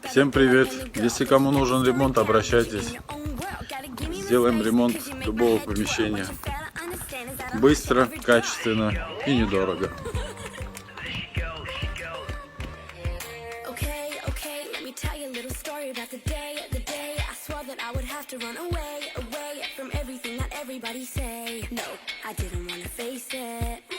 Всем привет! Если кому нужен ремонт, обращайтесь. Сделаем ремонт любого помещения. Быстро, качественно и недорого. Everybody say no, I didn't wanna face it.